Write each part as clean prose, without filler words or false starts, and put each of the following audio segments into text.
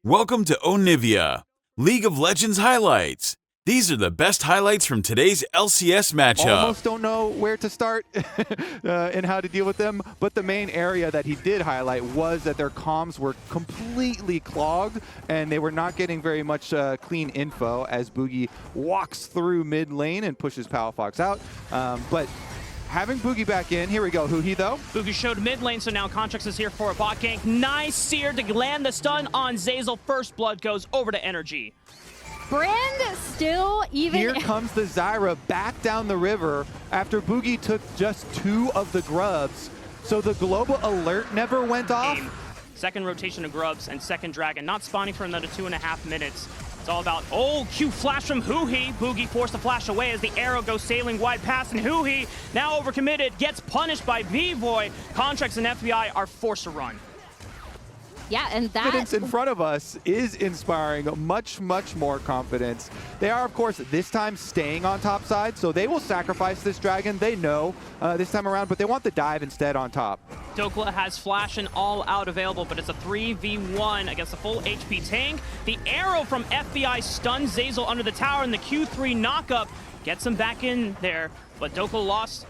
Welcome to Onivia, League of Legends highlights. These are the best highlights from today's LCS matchup. Almost don't know where to start and how to deal with them, but the main area that he did highlight was that their comms were completely clogged and they were not getting very much clean info as Boogie walks through mid lane and pushes Palafox out. But having Boogie back in, here we go. Huhi though. Boogie showed mid lane, so now Contrax is here for a bot gank. Nice sear to land the stun on Zeyzal. First blood goes over to NRG. Brand still even... Here comes the Zyra back down the river after Boogie took just 2 of the grubs. So the global alert never went off. Second rotation of grubs and second dragon, not spawning for another 2.5 minutes. It's all about, Q flash from Huhi. Boogie forced the flash away as the arrow goes sailing wide past, and Huhi, now overcommitted, gets punished by B-Boy. Contrax and FBI are forced to run. Yeah, and that confidence in front of us is inspiring much more confidence. They are, of course, this time staying on top side, so they will sacrifice this dragon. They know this time around, but they want the dive instead on top. Dokla has flash and all out available, but it's a 3v1 against the full HP tank. The arrow from FBI stuns Zeyzal under the tower, and the Q3 knockup gets him back in there, but Dokla lost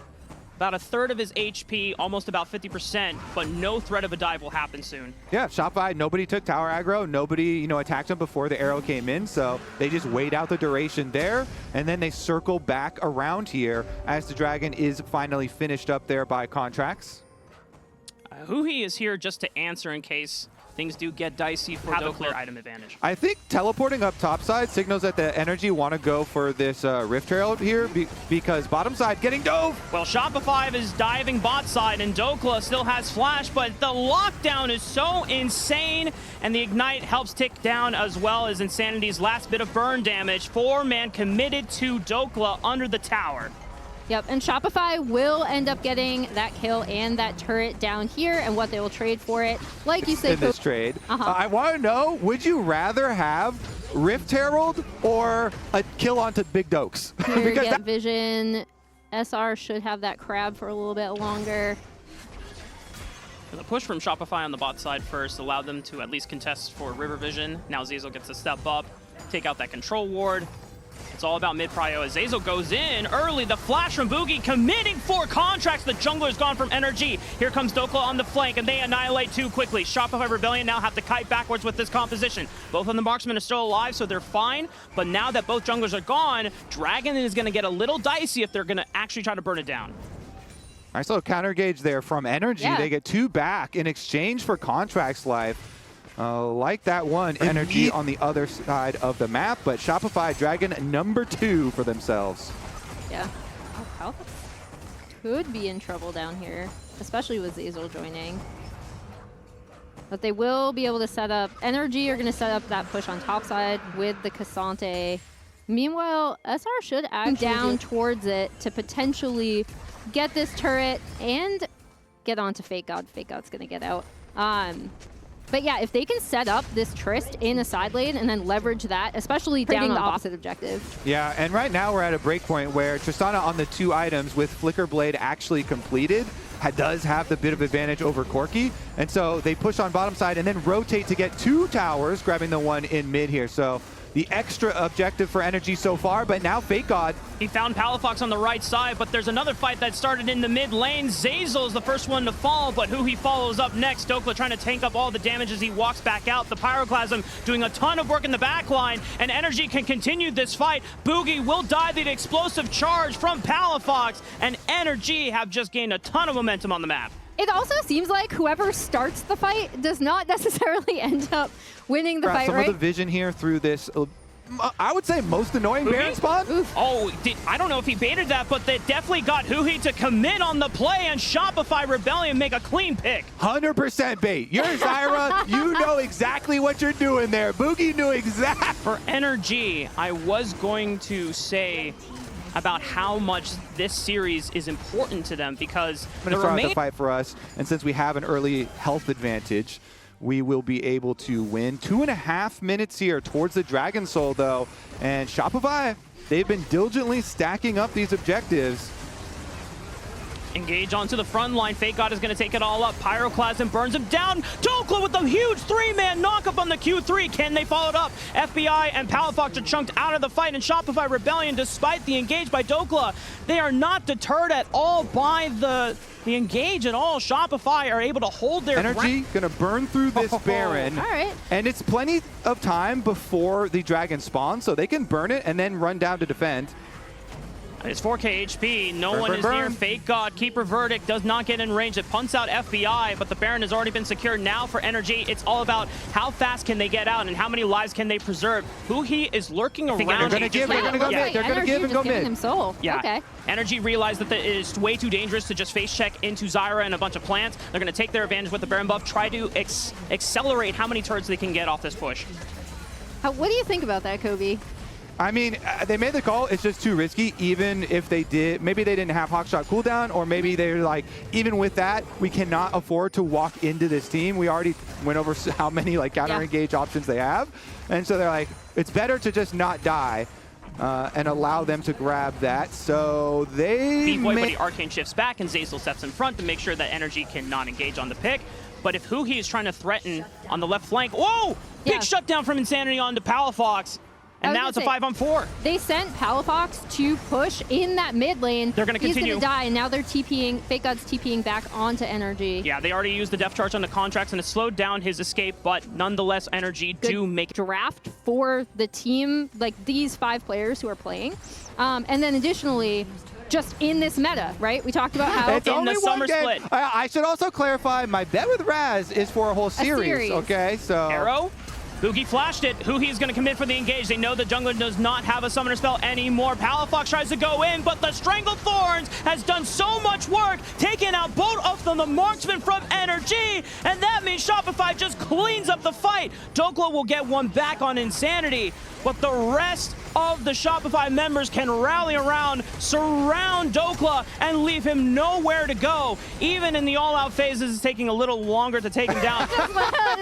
about a third of his HP, almost about 50%, but no threat of a dive will happen soon. Yeah, Shopify, nobody took tower aggro, nobody, attacked him before the arrow came in, so they just wait out the duration there, and then they circle back around here as the dragon is finally finished up there by Contrax. Huhi is here just to answer in case things do get dicey for Dokla. Clear item advantage. I think teleporting up top side signals that the NRG want to go for this Rift Herald here because bottom side getting dove. Well, Shopify is diving bot side and Dokla still has flash, but the lockdown is so insane and the ignite helps tick down as well as Insanity's last bit of burn damage. 4-man committed to Dokla under the tower. Yep, and Shopify will end up getting that kill and that turret down here, and what they will trade for it, like you said. In this trade, I want to know, would you rather have Rift Herald or a kill onto Big Dokes? Here, get vision. SR should have that crab for a little bit longer. The push from Shopify on the bot side first allowed them to at least contest for river vision. Now Zeyzal gets a step up, take out that control ward. It's all about mid-prio as Zeyzal goes in early. The flash from Boogie committing 4 contracts. The jungler's gone from NRG. Here comes Dokla on the flank, and they annihilate too quickly. Shopify Rebellion now have to kite backwards with this composition. Both of the marksmen are still alive, so they're fine. But now that both junglers are gone, Dragon is going to get a little dicey if they're going to actually try to burn it down. Nice little counter gauge there from NRG. Yeah. They get 2 back in exchange for Contract's life. Like that one, NRG on the other side of the map, but Shopify Dragon number 2 for themselves. Yeah. Oh, could be in trouble down here, especially with Zeyzal joining. But they will be able to set up, NRG are going to set up that push on top side with the Cassante. Meanwhile, SR should act down towards it to potentially get this turret and get onto Fake God. Fake God's going to get out. But yeah, if they can set up this Trist in a side lane and then leverage that, especially down on the opposite objective. Yeah, and right now we're at a break point where Tristana on the 2 items with Flicker Blade actually completed does have the bit of advantage over Corki. And so they push on bottom side and then rotate to get 2 towers, grabbing the one in mid here. So the extra objective for NRG so far, but now Fake God. He found Palafox on the right side, but there's another fight that started in the mid lane. Zeyzal is the first one to fall, but Huhi follows up next. Dokla trying to tank up all the damage as he walks back out. The Pyroclasm doing a ton of work in the back line, and NRG can continue this fight. Boogie will die the explosive charge from Palafox, and NRG have just gained a ton of momentum on the map. It also seems like whoever starts the fight does not necessarily end up winning the fight, some right? of the vision here through this, I would say, most annoying Baron spawn. Oof. Oh, I don't know if he baited that, but they definitely got Huhi to commit on the play, and Shopify Rebellion make a clean pick. 100% bait. You're Zyra. You know exactly what you're doing there. Boogie knew exactly. For NRG, I was going to say about how much this series is important to them because I'm going to start the fight for us, and since we have an early health advantage, we will be able to win. 2.5 minutes here towards the Dragon Soul, though, and Shopify, they've been diligently stacking up these objectives. Engage onto the front line. Fake God is going to take it all up. Pyroclasm burns him down. Dokla with a huge 3-man knockup on the Q3. Can they follow it up? FBI and Palafox are chunked out of the fight, and Shopify Rebellion, despite the engage by Dokla, they are not deterred at all by the engage at all. Shopify are able to hold their NRG gonna burn through this Baron. All right. And it's plenty of time before the dragon spawns, so they can burn it and then run down to defend. It's 4k HP. No Burn, one burn, is near burn. Fake God. Keeper Verdict does not get in range. It punts out FBI, but the Baron has already been secured. Now for NRG, it's all about how fast can they get out and how many lives can they preserve. Huhi is lurking around. They're gonna give, they're gonna go mid. They're gonna give and go mid. Him soul. Yeah. Okay. NRG realized that it is way too dangerous to just face check into Zyra and a bunch of plants. They're going to take their advantage with the Baron buff, try to accelerate how many turrets they can get off this push. What do you think about that, Kobe? I mean, they made the call. It's just too risky. Even if they did, maybe they didn't have Hawkshot cooldown, or maybe they're like, even with that, we cannot afford to walk into this team. We already went over how many like counter engage options they have, and so they're like, it's better to just not die. And allow them to grab that. So they B-Boy, but he arcane shifts back, and Zeyzal steps in front to make sure that NRG cannot engage on the pick. But if Huhi is trying to threaten on the left flank, whoa! Yeah. Big shutdown from Insanity onto Palafox. And now it's a 5-on-4. They sent Palafox to push in that mid lane. They're going to continue. He's going to die, and now they're TPing, Fake God's TPing back onto NRG. Yeah, they already used the depth charge on the contracts, and it slowed down his escape, but nonetheless, NRG do make draft for the team, like these 5 players who are playing. And then additionally, just in this meta, right? We talked about how it's in only the one summer game. split. I should also clarify, my bet with Raz is for a whole series. Okay, so Arrow. Boogie flashed it. Huhi's going to commit for the engage. They know the jungler does not have a summoner spell anymore. Palafox tries to go in, but the Strangled Thorns has done so much work, taking out both of them, the marksman from NRG, and that means Shopify just cleans up the fight. Dokla will get one back on Insanity, but the rest of the Shopify members can rally around, surround Dokla, and leave him nowhere to go. Even in the all-out phases, it's taking a little longer to take him down.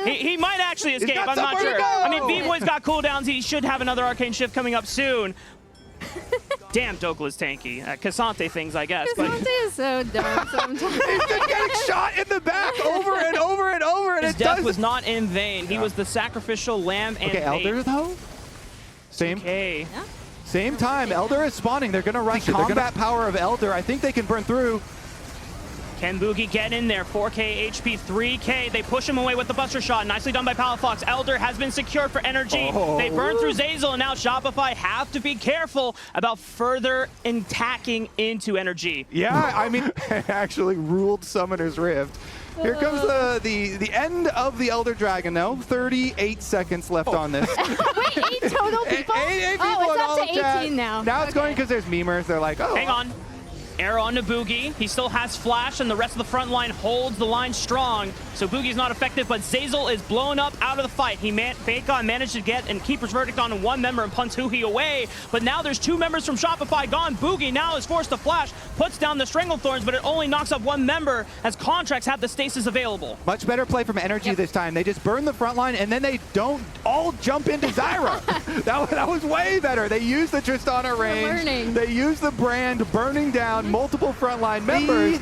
he might actually escape. I'm not sure. I mean, B-Boy's got cooldowns. He should have another arcane shift coming up soon. Damn, Dokla's tanky. Cassante things, I guess. Cassante is so dumb sometimes. He's just getting shot in the back over and over and over, and his death was not in vain. He was the sacrificial lamb and Elder though? Same. Okay. Yeah. Same time. Elder is spawning. They're gonna rush combat power of Elder. I think they can burn through. Can Boogie get in there? 4k HP, 3k. They push him away with the Buster Shot. Nicely done by Palafox. Elder has been secured for NRG. They burn through Zeyzal, and now Shopify have to be careful about further attacking into NRG. Yeah, I mean, actually ruled Summoner's Rift. Here comes the end of the Elder Dragon, though. 38 seconds left on this. Wait, 8 total people? Eight people oh, in all it's up of to chat. 18 now. Now it's going because there's memers. They're like, oh. Hang on. Arrow onto Boogie. He still has Flash, and the rest of the front line holds the line strong. So Boogie's not effective, but Zeyzal is blown up out of the fight. Fake God managed to get and Keeper's Verdict on one member and punts Huhi away. But now there's 2 members from Shopify gone. Boogie now is forced to flash, puts down the Strangled Thorns, but it only knocks up 1 member as contracts have the stasis available. Much better play from NRG this time. They just burn the front line, and then they don't all jump into Zyra. that was way better. They used the Tristana range. They used the brand burning down multiple frontline members.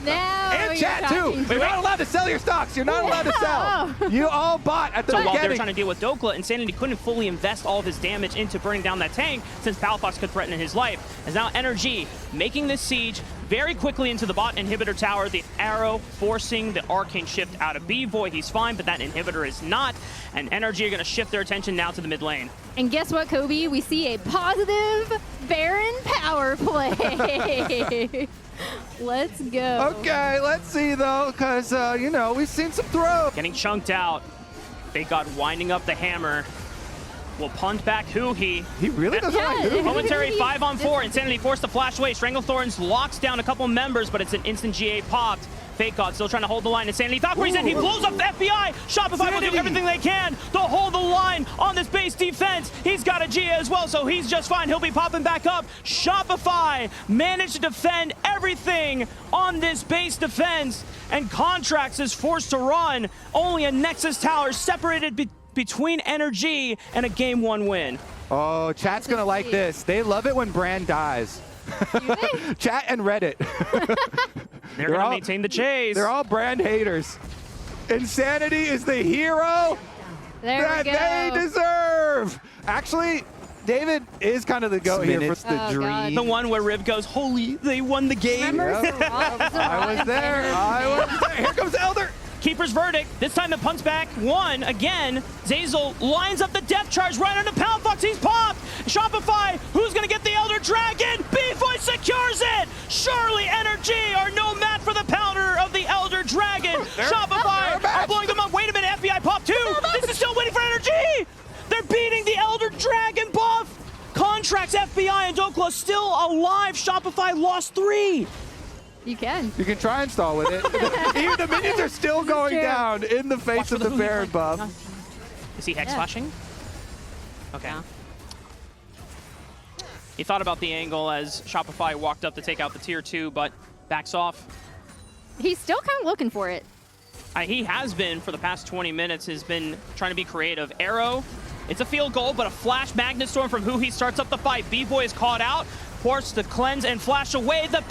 Now and chat too. You're not allowed to sell your stocks. You're not allowed to sell. You all bought at the beginning. While they were trying to deal with Dokla, Insanity couldn't fully invest all of his damage into burning down that tank since Palafox could threaten his life. As now NRG making this siege very quickly into the bot inhibitor tower. The arrow forcing the arcane shift out of B-Boy. He's fine, but that inhibitor is not. And NRG are going to shift their attention now to the mid lane. And guess what, Kobe? We see a positive Baron power play. Let's go. Okay, let's see though, because you know, we've seen some throws. Getting chunked out. They got winding up the hammer. Will punt back Huhi. He really doesn't like Huhi. Momentary 5-on-4. Insanity forced to flash away. Strangle Thorns locks down a couple members, but it's an instant GA popped. Fake God still trying to hold the line. Insanity Valkyrie's in. He blows up the FBI. Shopify will do everything they can to hold the line on this base defense. He's got a GA as well, so he's just fine. He'll be popping back up. Shopify managed to defend everything on this base defense, and Contracts is forced to run. Only a Nexus tower separated between NRG and a Game 1 win. Oh, chat's gonna like this. They love it when Brand dies. You think? Chat and Reddit. They're going to maintain the chase. They're all brand haters. Insanity is the hero There that we go. they deserve. Actually, David is kind of the goat here for the Oh, dream. God. The one where Riv goes, holy, they won the game. Remember Yep. I was there. Here comes Elder. Keeper's verdict. This time it punts back one again. Zeyzal lines up the depth charge right onto Palafox. He's popped. Shopify, who's going to get the Elder Dragon? B-Boy secures it. Surely NRG are no match for the powder of the Elder Dragon. Shopify are blowing them up. Wait a minute, FBI pop too. This is still waiting for NRG. They're beating the Elder Dragon buff. Contracts, FBI, and Dokla still alive. Shopify lost 3. You can. You can try and stall with it. Even the minions are still going True. down in the face of the Baron buff. Is he hex flashing? Okay. Yeah. He thought about the angle as Shopify walked up to take out the tier 2, but backs off. He's still kind of looking for it. He has been for the past 20 minutes, has been trying to be creative. Arrow, it's a field goal, but a flash Magnet Storm from who he starts up the fight. B-Boy is caught out, forced to cleanse and flash away. The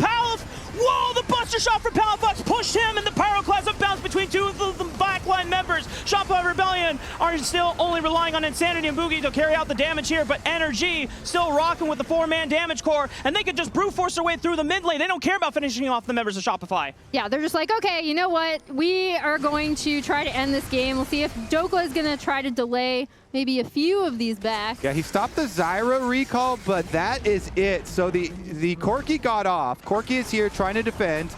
whoa, the buster shot from Palafox pushed him, and the Pyroclasm bounced between two of the backline members. Shopify Rebellion are still only relying on Insanity and Boogie to carry out the damage here, but NRG still rocking with the 4-man damage core, and they could just brute force their way through the mid lane. They don't care about finishing off the members of Shopify. Yeah, they're just like, okay, you know what? We are going to try to end this game. We'll see if Dokla is going to try to delay maybe a few of these back. Yeah, he stopped the Zyra recall, but that is it. So the Corki got off. Corki is here trying to defend.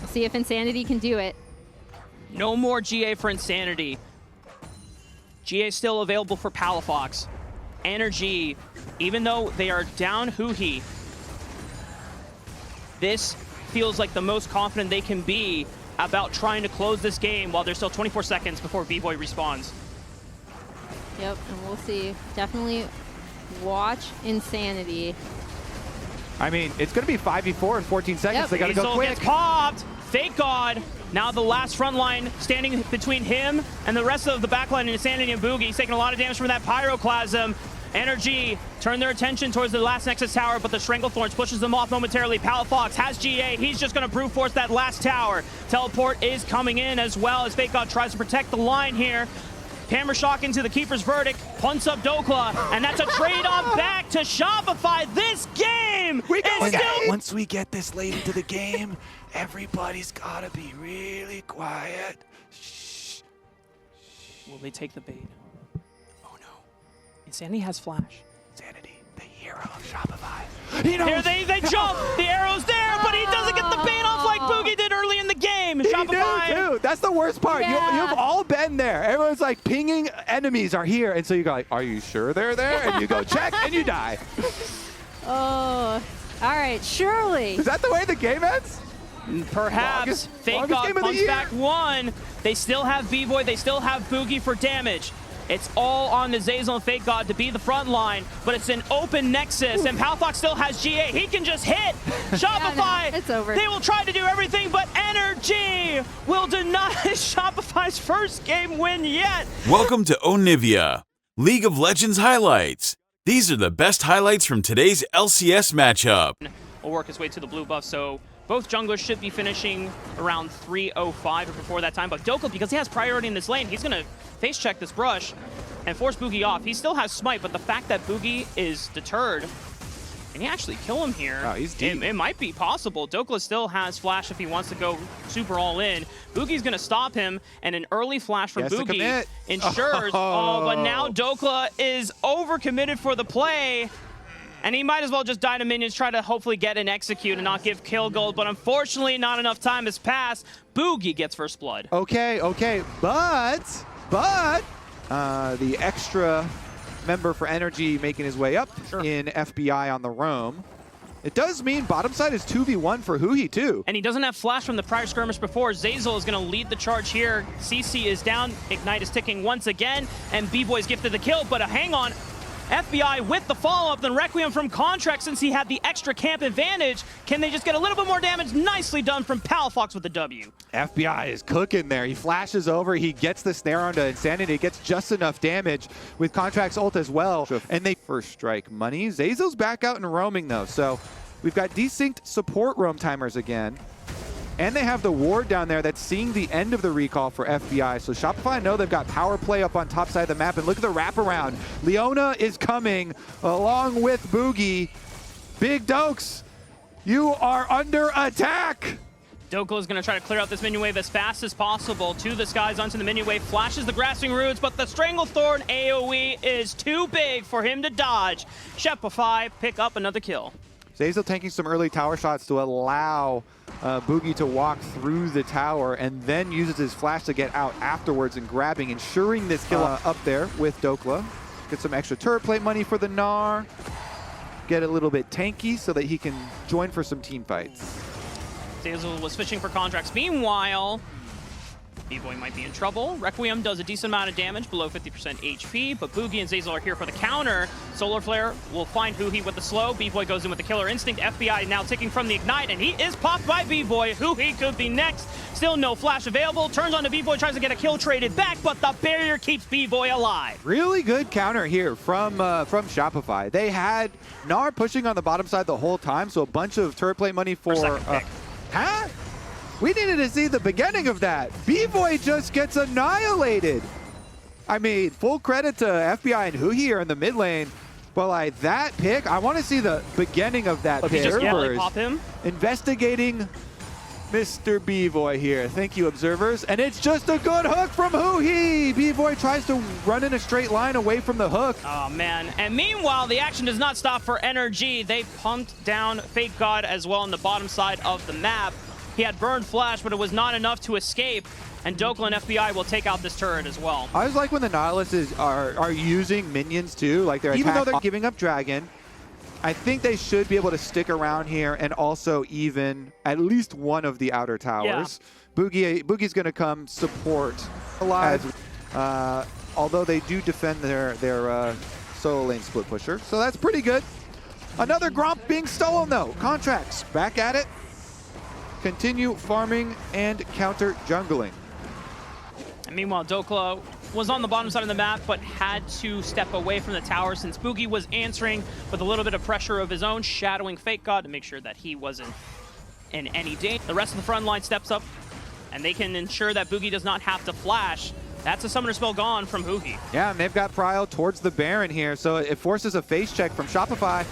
We'll see if Insanity can do it. No more GA for Insanity. GA still available for Palafox. NRG, even though they are down Huhi, this feels like the most confident they can be about trying to close this game while there's still 24 seconds before B-Boy respawns. Yep, and we'll see. Definitely watch Insanity. I mean, it's going to be 5v4 in 14 seconds. Yep. They got to go Zeyzal quick. gets popped. Fake God. Now the last front line standing between him and the rest of the backline in Insanity and Boogie. He's taking a lot of damage from that Pyroclasm. NRG turn their attention towards the last Nexus tower, but the Stranglethorns pushes them off momentarily. Palafox has GA. He's just going to brute force that last tower. Teleport is coming in as well as Fake God tries to protect the line here. Hammer shock into the Keeper's verdict, punts up Dokla, and that's a trade-off back to Shopify. This game is still... Once we get this late into the game, everybody's got to be really quiet. Shh. Will they take the bait? Oh no. Insanity has flash. Insanity, the hero of Shopify. There they jump. The arrow's there, but he doesn't get the bait off like Boogie did early in the game. Shopify. He knew, too. That's the worst part. Yeah. You've all been there. Everyone's like pinging enemies are here, and so you go like, are you sure they're there? And you go check, and you die. Oh, all right, surely. Is that the way the game ends? Perhaps. Fake longest God game of the punts year. back one. They still have B-Boy. They still have Boogie for damage. It's all on the Zeyzal and Fake God to be the front line, but it's an open Nexus, and Palafox still has GA. He can just hit. Shopify, Yeah, no, it's over. They will try to do everything, but NRG will deny Shopify's first game win yet. Welcome to Onivia, League of Legends highlights. These are the best highlights from today's LCS matchup. Will work his way to the blue buff, so both junglers should be finishing around 3:05 or before that time, but Dokla, because he has priority in this lane, he's going to face check this brush and force Boogie off. He still has smite, but the fact that Boogie is deterred, can he actually kill him here? Oh, he's deep. It might be possible. Dokla still has flash if he wants to go super all in. Boogie's going to stop him, and an early flash from He has to Boogie commit. ensures. Oh, but now Dokla is overcommitted for the play. And he might as well just die to minions, try to hopefully get an execute and not give kill gold. But unfortunately, not enough time has passed. Boogie gets first blood. Okay, but the extra member for NRG making his way up in FBI on the roam. It does mean bottom side is 2v1 for Huhi too. And he doesn't have flash from the prior skirmish before. Zeyzal is going to lead the charge here. CC is down. Ignite is ticking once again. And B-Boy's gifted the kill, but hang on. FBI with the follow-up, then Requiem from Contract since he had the extra camp advantage. Can they just get a little bit more damage? Nicely done from Palafox with the W. FBI is cooking there. He flashes over, he gets the snare onto Insanity, gets just enough damage with Contract's ult as well. And they first strike money. Zeyzal's back out and roaming though, so We've got desynced support roam timers again. And they have the ward down there that's seeing the end of the recall for FBI. So Shopify know they've got power play up on top side of the map. And look at the wraparound. Leona is coming along with Boogie. Big Dokes, you are under attack. Dokla is going to try to clear out this minion wave as fast as possible to the skies onto the minion wave, flashes the Grasping Roots, but the Stranglethorn AoE is too big for him to dodge. Shopify pick up another kill. Zeyzal taking some early tower shots to allow Boogie to walk through the tower and then uses his flash to get out afterwards and grabbing, ensuring this kill up there with Dokla. Get some extra turret plate money for the Gnar. Get a little bit tanky so that he can join for some team fights. Zeyzal was fishing for contracts. Meanwhile, B-Boy might be in trouble. Requiem does a decent amount of damage, below 50% HP, but Boogie and Zeyzal are here for the counter. Solar Flare will find Huhi with the slow. B-Boy goes in with the Killer Instinct. FBI now ticking from the Ignite, and he is popped by B-Boy. Huhi could be next. Still no flash available. Turns on to B-Boy, tries to get a kill traded back, but the barrier keeps B-Boy alive. Really good counter here from Shopify. They had Gnar pushing on the bottom side the whole time, so a bunch of turret plate money for... Huh? We needed to see the beginning of that. B-Boy just gets annihilated. I mean, full credit to FBI and Huhi are in the mid lane, but like that pick, I want to see the beginning of that pick. Just pop him. Investigating Mr. B-Boy here. Thank you, observers. And it's just a good hook from Huhi. B-Boy tries to run in a straight line away from the hook. Oh, man. And meanwhile, the action does not stop for NRG. They pumped down Fake God as well on the bottom side of the map. He had burned flash, but it was not enough to escape. And Dokla and FBI will take out this turret as well. I was like when the Nautilus are using minions too, like they're even though they're giving up Dragon, I think they should be able to stick around here and also even at least one of the outer towers. Yeah. Boogie's going to come support alive, although they do defend their solo lane split pusher. So that's pretty good. Another Gromp being stolen though. Contracts back at it. Continue farming and counter jungling. And meanwhile, Dokla was on the bottom side of the map, but had to step away from the tower since Boogie was answering with a little bit of pressure of his own, shadowing Fake God to make sure that he wasn't in any danger. The rest of the front line steps up, and they can ensure that Boogie does not have to flash. That's a summoner spell gone from Huhi. Yeah, and they've got Prio towards the Baron here, so it forces a face check from Shopify.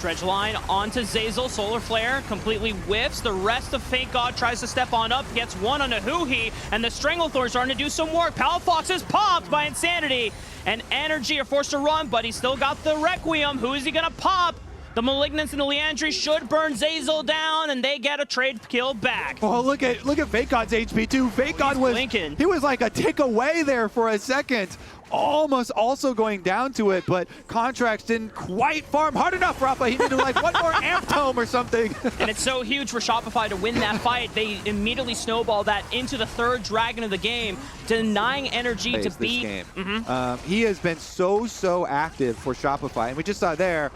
Dredge line onto Zeyzal, Solar Flare completely whiffs. The rest of Fake God tries to step on up, gets one onto Huhi, and the Stranglethorn starting to do some work. Palafox is popped by Insanity, and NRG are forced to run, but he's still got the Requiem. Who is he gonna pop? The Malignance and the Leandry should burn Zeyzal down, and they get a trade kill back. Oh, look at Fake God's HP too. Fake God was blinking. He was like a tick away there for a second. Almost also going down to it, but Contracts didn't quite farm hard enough, Rafa. He needed like one more Amp Tome or something. And it's so huge for Shopify to win that fight. They immediately snowball that into the third dragon of the game, denying NRG to beat. He has been so active for Shopify, and we just saw there,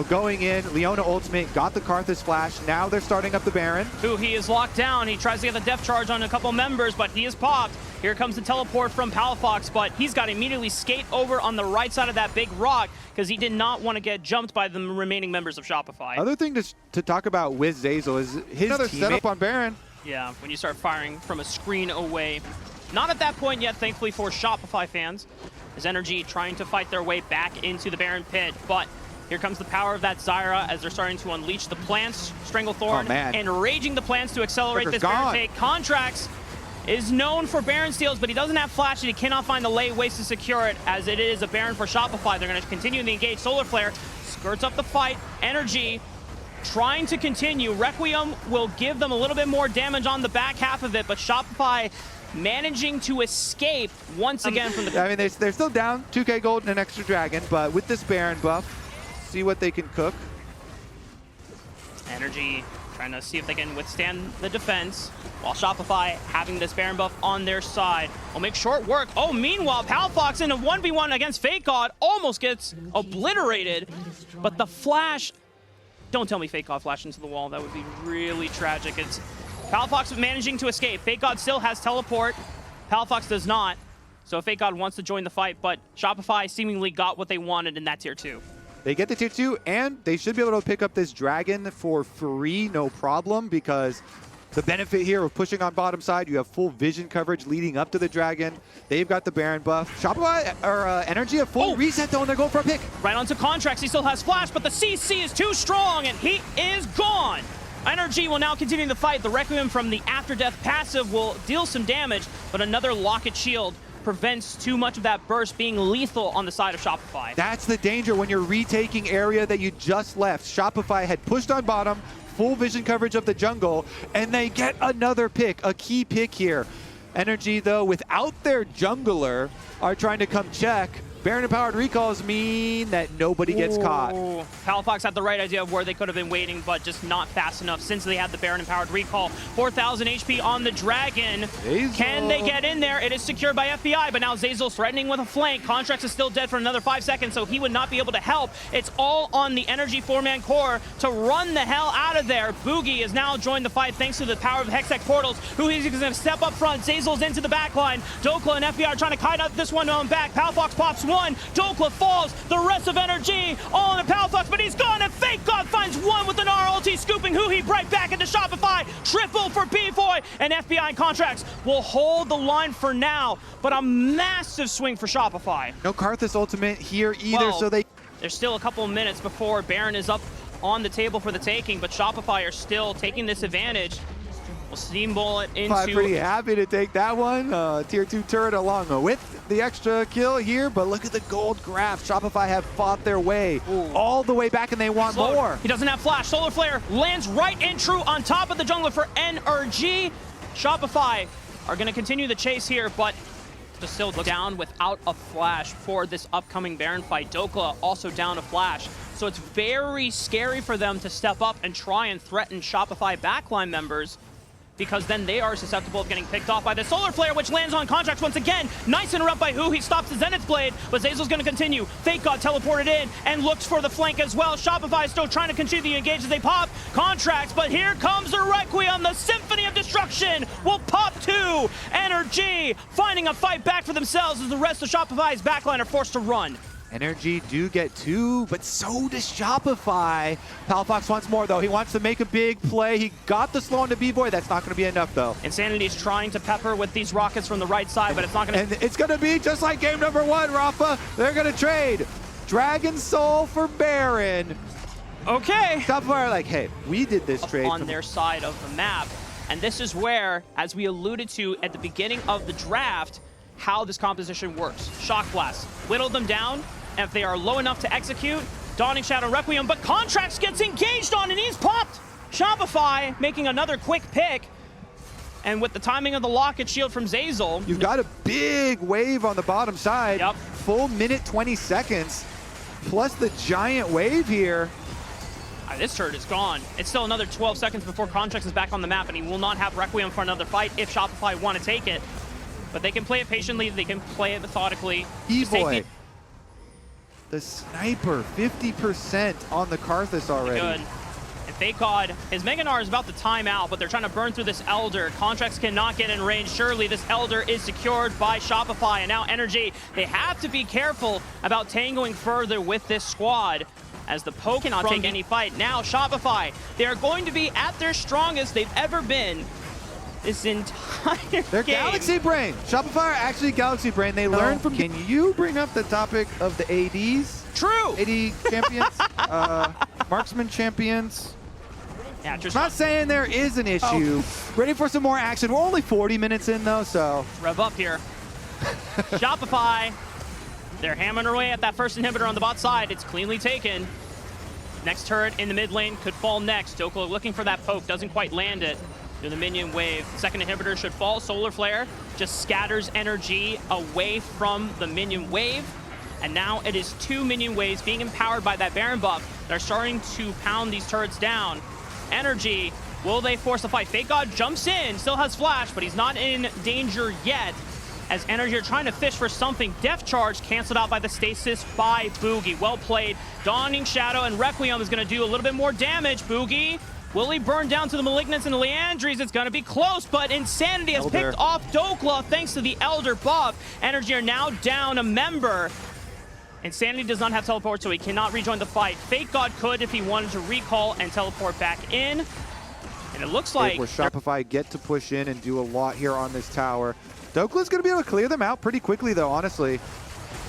going in, Leona ultimate, got the Karthus flash. Now they're starting up the Baron. He is locked down. He tries to get the death charge on a couple members, but he is popped. Here comes the teleport from Palafox, but he's got to immediately skate over on the right side of that big rock because he did not want to get jumped by the remaining members of Shopify. Other thing to talk about with Zeyzal is his setup on Baron. Yeah, when you start firing from a screen away. Not at that point yet, thankfully for Shopify fans, as NRG trying to fight their way back into the Baron pit, but here comes the power of that Zyra as they're starting to unleash the plants, Stranglethorn, and raging the plants to accelerate this Baron take. Contracts is known for Baron steals, but he doesn't have flash and he cannot find the lay ways to secure it as it is a Baron for Shopify. They're going to continue to engage. Solar Flare skirts up the fight. NRG trying to continue. Requiem will give them a little bit more damage on the back half of it, but Shopify managing to escape once again from the... I mean, they're still down 2k gold and an extra dragon, but with this Baron buff, see what they can cook. NRG trying to see if they can withstand the defense, while Shopify having this Baron buff on their side will make short work. Oh, meanwhile, Palafox in a 1v1 against Fake God almost gets obliterated, but the flash... Don't tell me Fake God flashed into the wall. That would be really tragic. It's Palafox managing to escape. Fake God still has teleport. Palafox does not. So Fake God wants to join the fight, but Shopify seemingly got what they wanted in that tier 2. They get the tier 2, and they should be able to pick up this dragon for free, no problem, because the benefit here of pushing on bottom side, you have full vision coverage leading up to the dragon. They've got the Baron buff. Shopify, or NRG, a full reset though, and they're going for a pick. Right onto Contracts. He still has flash, but the CC is too strong, and he is gone. NRG will now continue the fight. The Requiem from the After Death passive will deal some damage, but another Locket Shield prevents too much of that burst being lethal on the side of Shopify. That's the danger when you're retaking area that you just left. Shopify had pushed on bottom, full vision coverage of the jungle, and they get another pick, a key pick here. NRG, though, without their jungler, are trying to come check. Baron-empowered recalls mean that nobody gets caught. Palafox had the right idea of where they could have been waiting, but just not fast enough since they had the Baron-empowered recall. 4,000 HP on the Dragon. Zeyzal. Can they get in there? It is secured by FBI, but now Zeyzal threatening with a flank. Contracts is still dead for another 5 seconds, so he would not be able to help. It's all on the NRG 4-man core to run the hell out of there. Boogie has now joined the fight thanks to the power of Hextech portals, who is going to step up front. Zeyzal's into the backline. Dokla and FBI are trying to kite up this one on back. Palafox pops one. Dokla falls. The rest of NRG all on the Palafox, but he's gone, and Fake God finds one with an R ulti, scooping Huhi right back into Shopify. Triple for B-Boy, and FBI and Contracts will hold the line for now, but a massive swing for Shopify. No Karthus ultimate here either, Well, so they... There's still a couple of minutes before Baron is up on the table for the taking, but Shopify are still taking this advantage. We'll steamroll it into... Pretty happy to take that one. Tier 2 turret along with the extra kill here, but look at the gold graph. Shopify have fought their way all the way back, and they want more. He doesn't have flash. Solar Flare lands right in true on top of the jungler for NRG. Shopify are going to continue the chase here, but still down without a flash for this upcoming Baron fight. Dokla also down a flash. So it's very scary for them to step up and try and threaten Shopify backline members, because then they are susceptible of getting picked off by the Solar Flare, which lands on Contracts once again. Nice interrupt by Who. He stops the Zenith Blade, but Zeyzal's going to continue. Fake God teleported in and looks for the flank as well. Shopify is still trying to continue the engage as they pop Contracts, but here comes the Requiem. The Symphony of Destruction will pop two. NRG finding a fight back for themselves as the rest of Shopify's backline are forced to run. NRG do get two, but so does Shopify. Palafox wants more, though. He wants to make a big play. He got the slow into B-Boy. That's not going to be enough, though. Insanity's trying to pepper with these rockets from the right side, but it's not going to... And it's going to be just like game number 1, Rafa. They're going to trade Dragon Soul for Baron. Okay. Shopify are like, hey, we did this trade. On their side of the map. And this is where, as we alluded to at the beginning of the draft, how this composition works. Shock Blast, whittle them down, and if they are low enough to execute, Dawning Shadow Requiem, but Contracts gets engaged on and he's popped! Shopify making another quick pick, and with the timing of the Locket Shield from Zeyzal... You've got a big wave on the bottom side. Yep. Full minute, 20 seconds, plus the giant wave here. This turret is gone. It's still another 12 seconds before Contracts is back on the map, and he will not have Requiem for another fight if Shopify want to take it. But they can play it patiently, they can play it methodically. B-Boy, the sniper, 50% on the Karthus already. Good. And Fake God, his Meganar is about to time out, but they're trying to burn through this Elder. Contracts cannot get in range. Surely this Elder is secured by Shopify, and now NRG, they have to be careful about tangoing further with this squad, as the Poke cannot take any fight. Now Shopify, they are going to be at their strongest they've ever been this entire They're game. Galaxy Brain. Shopify are actually Galaxy Brain. They learn from... Can you bring up the topic of the ADs? True. AD champions? Marksman champions? Yeah, I'm not saying there is an issue. Ready for some more action. We're only 40 minutes in, though, so... Rev up here. Shopify, they're hammering away at that first inhibitor on the bot side. It's cleanly taken. Next turret in the mid lane could fall next. Dokla looking for that poke, doesn't quite land it. Through the minion wave. Second inhibitor should fall. Solar Flare just scatters NRG away from the minion wave. And now it is 2 minion waves being empowered by that Baron buff that are starting to pound these turrets down. NRG, will they force a fight? Fake God jumps in, still has flash, but he's not in danger yet, as NRG are trying to fish for something. Death Charge canceled out by the stasis by Boogie. Well played. Dawning Shadow and Requiem is going to do a little bit more damage. Boogie, will he burn down to the Malignants and the Leandries? It's going to be close, but Insanity has picked off Dokla thanks to the Elder buff. NRG are now down a member. Insanity does not have teleport, so he cannot rejoin the fight. Fake God could if he wanted to recall and teleport back in. And it looks like where Shopify get to push in and do a lot here on this tower. Dokla's going to be able to clear them out pretty quickly, though, honestly.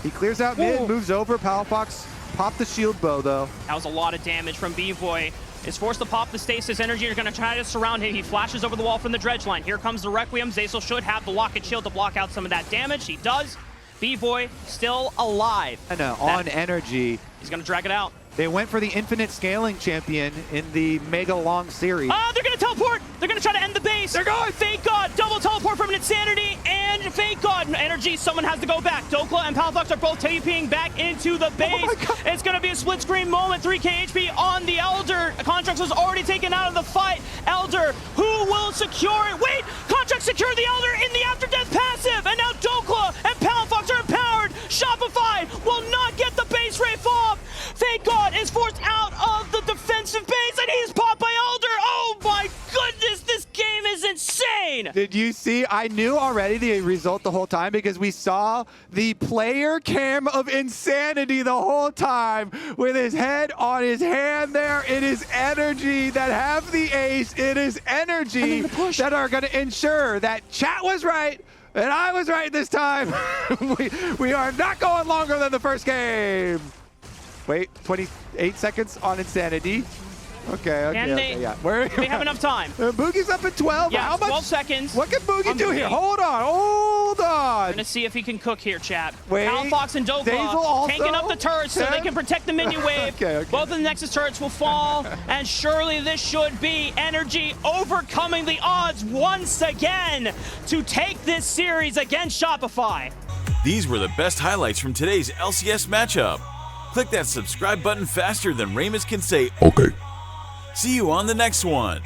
He clears out mid, moves over. Palafox pop the shield bow, though. that was a lot of damage from B-Boy. Is forced to pop the stasis. NRG are going to try to surround him. He flashes over the wall from the dredge line. Here comes the Requiem. Zeyzal should have the locket shield to block out some of that damage. He does. B-Boy still alive. And on NRG. He's going to drag it out. They went for the infinite scaling champion in the Mega Long series. Oh, they're going to teleport. They're going to try to end the base. They're going. Fake God. Double teleport from an Insanity and Fake God. NRG, someone has to go back. Dokla and Palafox are both TPing back into the base. It's going to be a split screen moment. 3k HP on the Elder. Contracts was already taken out of the fight. Elder, who will secure it? Wait, Contracts secure the Elder in the after death passive. And now Dokla and Palafox are empowered. Shopify will not get the base Wraith off. Fake God is forced out of the defensive base, and he's popped by Elder. Oh my goodness, this game is insane. Did you see? I knew already the result the whole time because we saw the player cam of Insanity the whole time with his head on his hand there. It is NRG that have the ace. It is NRG that are going to ensure that chat was right. And I was right this time. we are not going longer than the first game. Wait, 28 seconds on Insanity. Okay, yeah. They have enough time. Boogie's up at 12. Yeah, How much? 12 seconds. What can Boogie do here? Hold on. We're gonna see if he can cook here, chat. Palafox and Dokla tanking up the turrets so they can protect the minion wave. Okay. Both of the Nexus turrets will fall, and surely this should be NRG overcoming the odds once again to take this series against Shopify. These were the best highlights from today's LCS matchup. Click that subscribe button faster than Ramus can say, okay. See you on the next one.